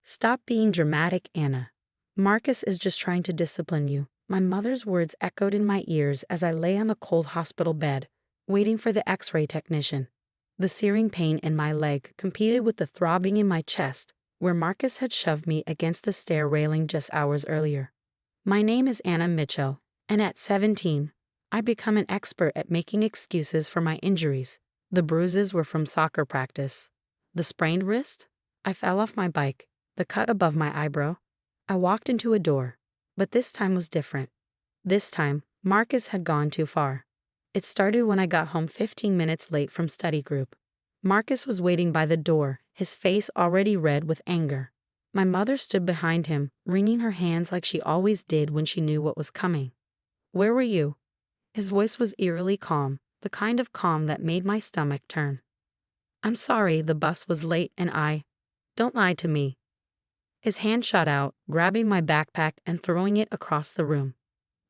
Stop being dramatic, Anna. Marcus is just trying to discipline you. My mother's words echoed in my ears as I lay on the cold hospital bed, waiting for the X-ray technician. The searing pain in my leg competed with the throbbing in my chest, where Marcus had shoved me against the stair railing just hours earlier. My name is Anna Mitchell, and at 17, I become an expert at making excuses for my injuries. The bruises were from soccer practice. The sprained wrist? I fell off my bike. The cut above my eyebrow? I walked into a door. But this time was different. This time, Marcus had gone too far. It started when I got home 15 minutes late from study group. Marcus was waiting by the door, his face already red with anger. My mother stood behind him, wringing her hands like she always did when she knew what was coming. "Where were you?" His voice was eerily calm, the kind of calm that made my stomach turn. "I'm sorry, the bus was late and Don't lie to me." His hand shot out, grabbing my backpack and throwing it across the room.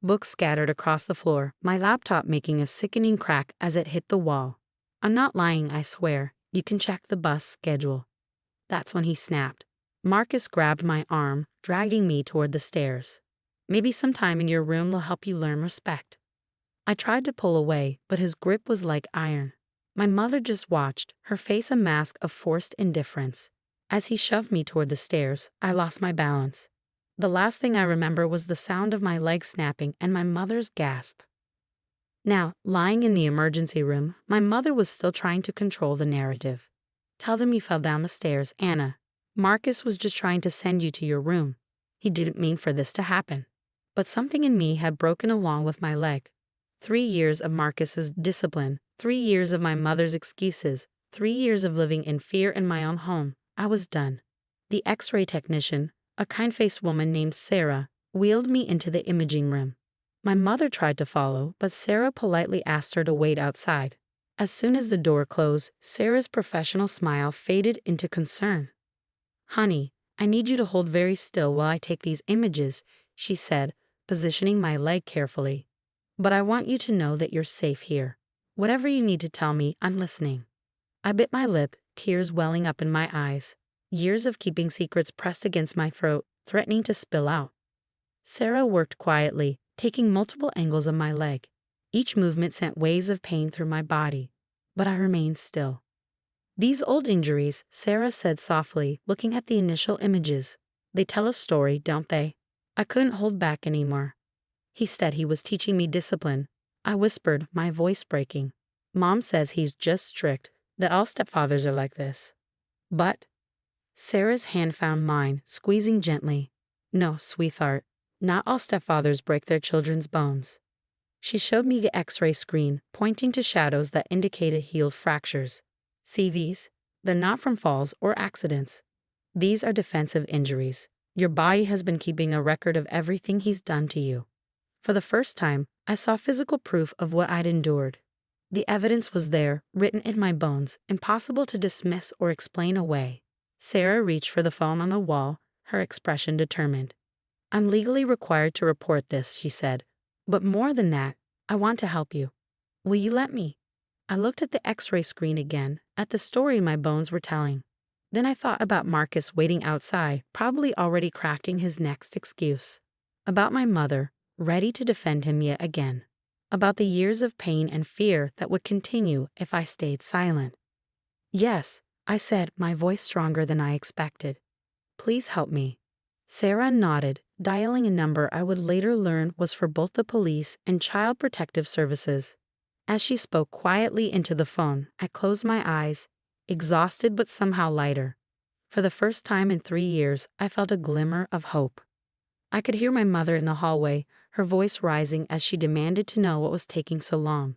Books scattered across the floor, my laptop making a sickening crack as it hit the wall. "I'm not lying, I swear. You can check the bus schedule." That's when he snapped. Marcus grabbed my arm, dragging me toward the stairs. "Maybe sometime in your room will help you learn respect." I tried to pull away, but his grip was like iron. My mother just watched, her face a mask of forced indifference. As he shoved me toward the stairs, I lost my balance. The last thing I remember was the sound of my leg snapping and my mother's gasp. Now, lying in the emergency room, my mother was still trying to control the narrative. "Tell them you fell down the stairs, Anna. Marcus was just trying to send you to your room. He didn't mean for this to happen." But something in me had broken along with my leg. 3 years of Marcus's discipline, 3 years of my mother's excuses, 3 years of living in fear in my own home. I was done. The X-ray technician, a kind-faced woman named Sarah, wheeled me into the imaging room. My mother tried to follow, but Sarah politely asked her to wait outside. As soon as the door closed, Sarah's professional smile faded into concern. "Honey, I need you to hold very still while I take these images," she said, positioning my leg carefully. "But I want you to know that you're safe here. Whatever you need to tell me, I'm listening." I bit my lip, tears welling up in my eyes. Years of keeping secrets pressed against my throat, threatening to spill out. Sarah worked quietly, taking multiple angles of my leg. Each movement sent waves of pain through my body, but I remained still. "These old injuries," Sarah said softly, looking at the initial images. "They tell a story, don't they?" I couldn't hold back anymore. "He said he was teaching me discipline," I whispered, my voice breaking. "Mom says he's just strict, that all stepfathers are like this." "But—" Sarah's hand found mine, squeezing gently. "No, sweetheart, not all stepfathers break their children's bones." She showed me the X-ray screen, pointing to shadows that indicated healed fractures. "See these? They're not from falls or accidents. These are defensive injuries. Your body has been keeping a record of everything he's done to you." For the first time, I saw physical proof of what I'd endured. The evidence was there, written in my bones, impossible to dismiss or explain away. Sarah reached for the phone on the wall, her expression determined. "I'm legally required to report this," she said. "But more than that, I want to help you. Will you let me?" I looked at the X-ray screen again, at the story my bones were telling. Then I thought about Marcus waiting outside, probably already crafting his next excuse. About my mother, ready to defend him yet again. About the years of pain and fear that would continue if I stayed silent. "Yes," I said, my voice stronger than I expected. "Please help me." Sarah nodded, dialing a number I would later learn was for both the police and Child Protective Services. As she spoke quietly into the phone, I closed my eyes, exhausted but somehow lighter. For the first time in 3 years, I felt a glimmer of hope. I could hear my mother in the hallway, her voice rising as she demanded to know what was taking so long.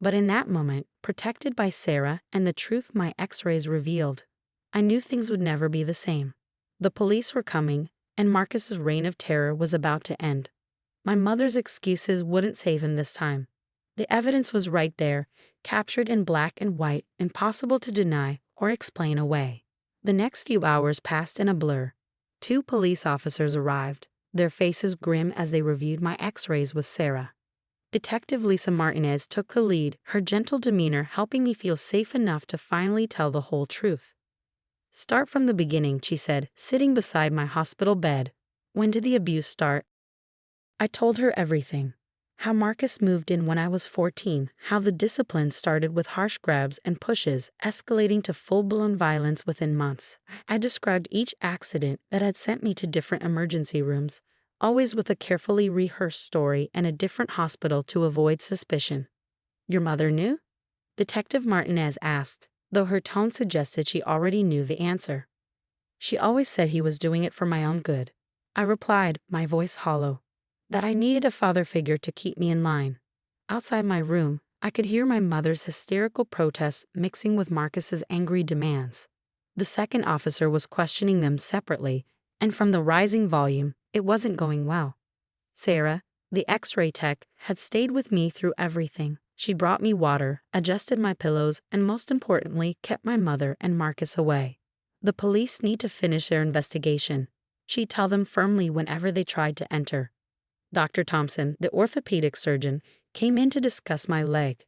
But in that moment, protected by Sarah and the truth my X-rays revealed, I knew things would never be the same. The police were coming, and Marcus's reign of terror was about to end. My mother's excuses wouldn't save him this time. The evidence was right there, captured in black and white, impossible to deny or explain away. The next few hours passed in a blur. 2 police officers arrived, their faces grim as they reviewed my X-rays with Sarah. Detective Lisa Martinez took the lead, her gentle demeanor helping me feel safe enough to finally tell the whole truth. Start from the beginning, she said, sitting beside my hospital bed. When did the abuse start? I told her everything. How Marcus moved in when I was 14, how the discipline started with harsh grabs and pushes, escalating to full-blown violence within months. I described each accident that had sent me to different emergency rooms, always with a carefully rehearsed story and a different hospital to avoid suspicion. Your mother knew? Detective Martinez asked, though her tone suggested she already knew the answer. She always said he was doing it for my own good. I replied, my voice hollow, that I needed a father figure to keep me in line. Outside my room, I could hear my mother's hysterical protests mixing with Marcus's angry demands. The second officer was questioning them separately, and from the rising volume, it wasn't going well. Sarah, the X-ray tech, had stayed with me through everything. She brought me water, adjusted my pillows, and most importantly, kept my mother and Marcus away. The police need to finish their investigation, she'd tell them firmly whenever they tried to enter. Dr. Thompson, the orthopedic surgeon, came in to discuss my leg.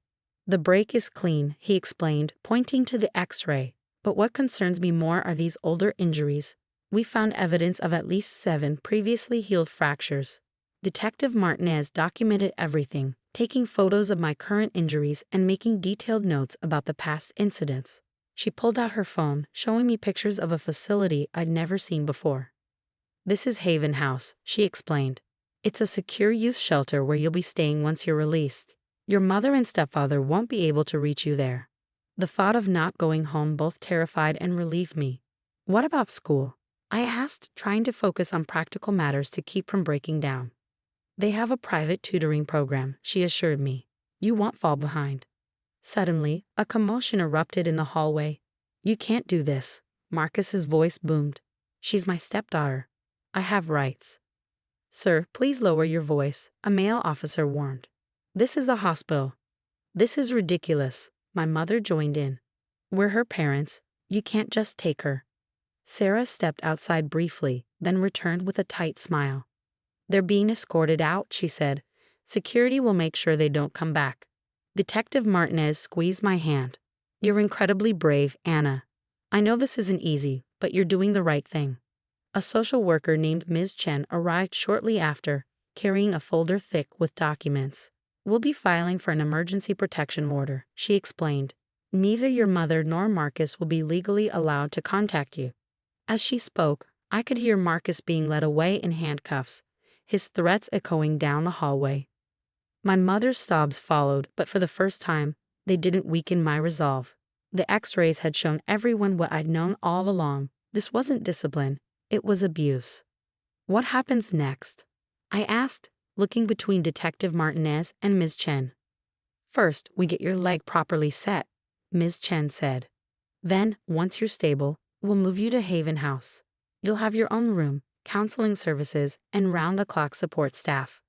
The break is clean, he explained, pointing to the X-ray. But what concerns me more are these older injuries. We found evidence of at least 7 previously healed fractures. Detective Martinez documented everything, taking photos of my current injuries and making detailed notes about the past incidents. She pulled out her phone, showing me pictures of a facility I'd never seen before. This is Haven House, she explained. It's a secure youth shelter where you'll be staying once you're released. Your mother and stepfather won't be able to reach you there. The thought of not going home both terrified and relieved me. What about school? I asked, trying to focus on practical matters to keep from breaking down. They have a private tutoring program, she assured me. You won't fall behind. Suddenly, a commotion erupted in the hallway. You can't do this, Marcus's voice boomed. She's my stepdaughter. I have rights. Sir, please lower your voice, a male officer warned. This is a hospital. This is ridiculous, my mother joined in. We're her parents. You can't just take her. Sarah stepped outside briefly, then returned with a tight smile. They're being escorted out, she said. Security will make sure they don't come back. Detective Martinez squeezed my hand. You're incredibly brave, Anna. I know this isn't easy, but you're doing the right thing. A social worker named Ms. Chen arrived shortly after, carrying a folder thick with documents. We'll be filing for an emergency protection order, she explained. Neither your mother nor Marcus will be legally allowed to contact you. As she spoke, I could hear Marcus being led away in handcuffs, his threats echoing down the hallway. My mother's sobs followed, but for the first time, they didn't weaken my resolve. The X-rays had shown everyone what I'd known all along. This wasn't discipline, it was abuse. What happens next? I asked, looking between Detective Martinez and Ms. Chen. First, we get your leg properly set, Ms. Chen said. Then, once you're stable, we'll move you to Haven House. You'll have your own room, counseling services, and round-the-clock support staff.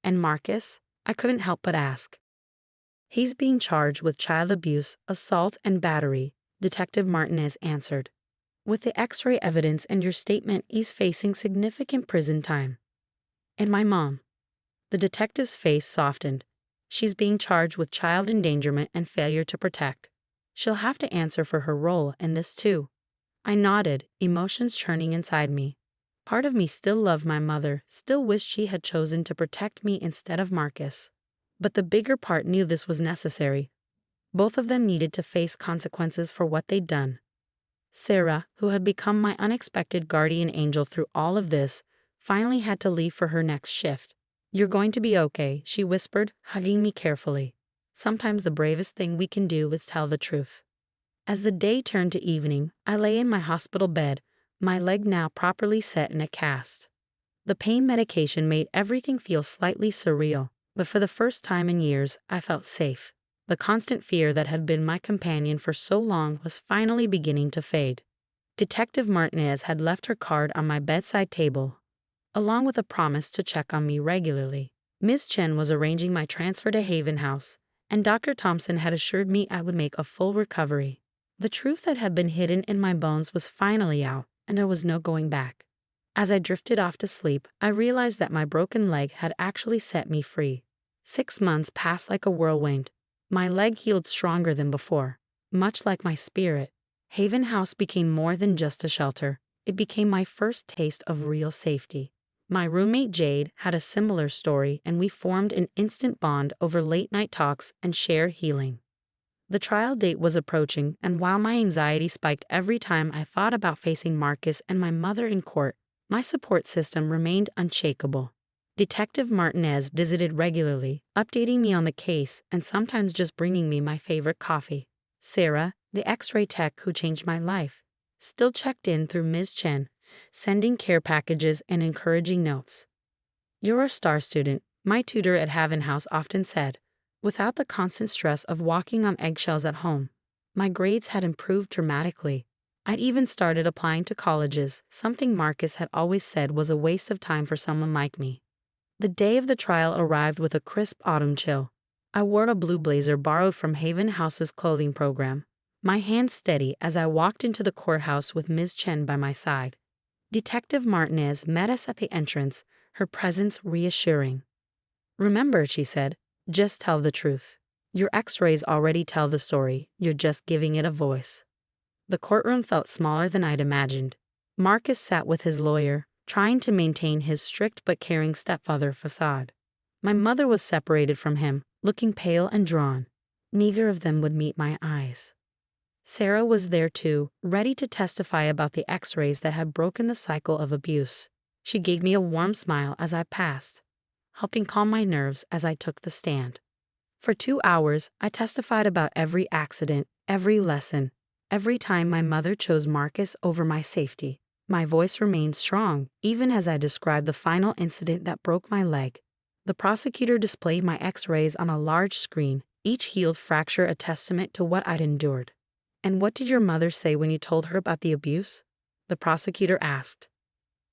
And Marcus? I couldn't help but ask. He's being charged with child abuse, assault, and battery, Detective Martinez answered. With the X-ray evidence and your statement, he's facing significant prison time. And my mom? The detective's face softened. She's being charged with child endangerment and failure to protect. She'll have to answer for her role in this too. I nodded, emotions churning inside me. Part of me still loved my mother, still wished she had chosen to protect me instead of Marcus. But the bigger part knew this was necessary. Both of them needed to face consequences for what they'd done. Sarah, who had become my unexpected guardian angel through all of this, finally had to leave for her next shift. You're going to be okay, she whispered, hugging me carefully. Sometimes the bravest thing we can do is tell the truth. As the day turned to evening, I lay in my hospital bed, my leg now properly set in a cast. The pain medication made everything feel slightly surreal, but for the first time in years, I felt safe. The constant fear that had been my companion for so long was finally beginning to fade. Detective Martinez had left her card on my bedside table, along with a promise to check on me regularly. Ms. Chen was arranging my transfer to Haven House, and Dr. Thompson had assured me I would make a full recovery. The truth that had been hidden in my bones was finally out, and there was no going back. As I drifted off to sleep, I realized that my broken leg had actually set me free. 6 months passed like a whirlwind. My leg healed stronger than before, much like my spirit. Haven House became more than just a shelter. It became my first taste of real safety. My roommate Jade had a similar story, and we formed an instant bond over late-night talks and shared healing. The trial date was approaching, and while my anxiety spiked every time I thought about facing Marcus and my mother in court, my support system remained unshakable. Detective Martinez visited regularly, updating me on the case and sometimes just bringing me my favorite coffee. Sarah, the X-ray tech who changed my life, still checked in through Ms. Chen, sending care packages and encouraging notes. "You're a star student," my tutor at Haven House often said. Without the constant stress of walking on eggshells at home, my grades had improved dramatically. I'd even started applying to colleges, something Marcus had always said was a waste of time for someone like me. The day of the trial arrived with a crisp autumn chill. I wore a blue blazer borrowed from Haven House's clothing program, my hands steady as I walked into the courthouse with Ms. Chen by my side. Detective Martinez met us at the entrance, her presence reassuring. "Remember," she said, "just tell the truth. Your X-rays already tell the story, you're just giving it a voice." The courtroom felt smaller than I'd imagined. Marcus sat with his lawyer, trying to maintain his strict but caring stepfather facade. My mother was separated from him, looking pale and drawn. Neither of them would meet my eyes. Sarah was there too, ready to testify about the X-rays that had broken the cycle of abuse. She gave me a warm smile as I passed, helping calm my nerves as I took the stand. For 2 hours, I testified about every accident, every lesson, every time my mother chose Marcus over my safety. My voice remained strong, even as I described the final incident that broke my leg. The prosecutor displayed my X-rays on a large screen, each healed fracture a testament to what I'd endured. "And what did your mother say when you told her about the abuse?" the prosecutor asked.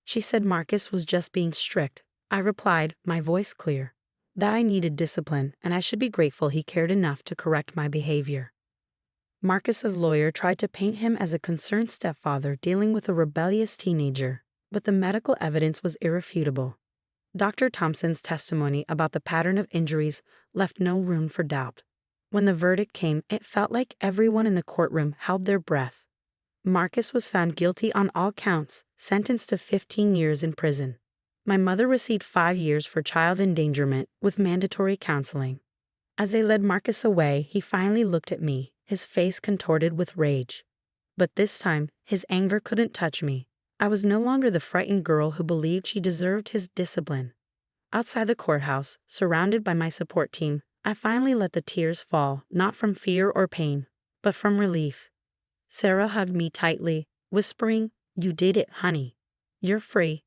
"She said Marcus was just being strict," I replied, my voice clear. "That I needed discipline, and I should be grateful he cared enough to correct my behavior." Marcus's lawyer tried to paint him as a concerned stepfather dealing with a rebellious teenager, but the medical evidence was irrefutable. Dr. Thompson's testimony about the pattern of injuries left no room for doubt. When the verdict came, it felt like everyone in the courtroom held their breath. Marcus was found guilty on all counts, sentenced to 15 years in prison. My mother received 5 years for child endangerment with mandatory counseling. As they led Marcus away, he finally looked at me, his face contorted with rage. But this time, his anger couldn't touch me. I was no longer the frightened girl who believed she deserved his discipline. Outside the courthouse, surrounded by my support team, I finally let the tears fall, not from fear or pain, but from relief. Sarah hugged me tightly, whispering, "You did it, honey. You're free."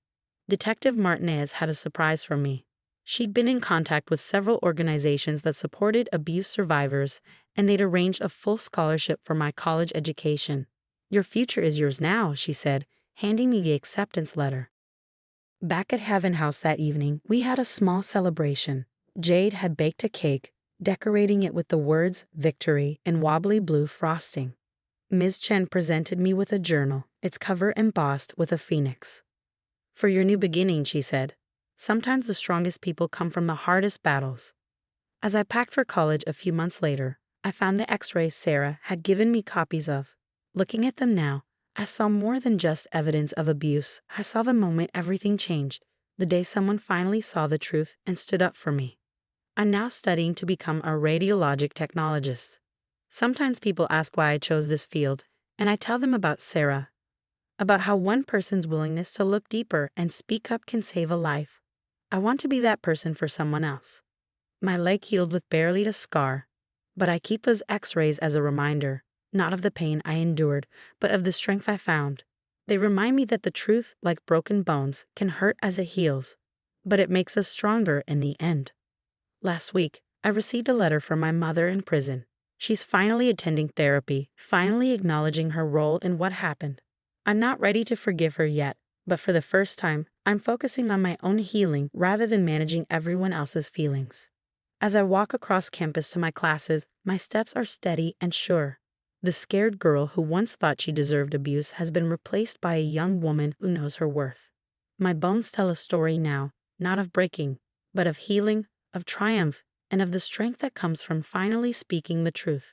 Detective Martinez had a surprise for me. She'd been in contact with several organizations that supported abuse survivors, and they'd arranged a full scholarship for my college education. "Your future is yours now," she said, handing me the acceptance letter. Back at Haven House that evening, we had a small celebration. Jade had baked a cake, decorating it with the words "Victory" in wobbly blue frosting. Ms. Chen presented me with a journal, its cover embossed with a phoenix. "For your new beginning," she said. "Sometimes the strongest people come from the hardest battles." As I packed for college a few months later, I found the X-rays Sarah had given me copies of. Looking at them now, I saw more than just evidence of abuse. I saw the moment everything changed, the day someone finally saw the truth and stood up for me. I'm now studying to become a radiologic technologist. Sometimes people ask why I chose this field, and I tell them about Sarah, about how one person's willingness to look deeper and speak up can save a life. I want to be that person for someone else. My leg healed with barely a scar, but I keep those X-rays as a reminder, not of the pain I endured, but of the strength I found. They remind me that the truth, like broken bones, can hurt as it heals, but it makes us stronger in the end. Last week, I received a letter from my mother in prison. She's finally attending therapy, finally acknowledging her role in what happened. I'm not ready to forgive her yet, but for the first time, I'm focusing on my own healing rather than managing everyone else's feelings. As I walk across campus to my classes, my steps are steady and sure. The scared girl who once thought she deserved abuse has been replaced by a young woman who knows her worth. My bones tell a story now, not of breaking, but of healing, of triumph, and of the strength that comes from finally speaking the truth.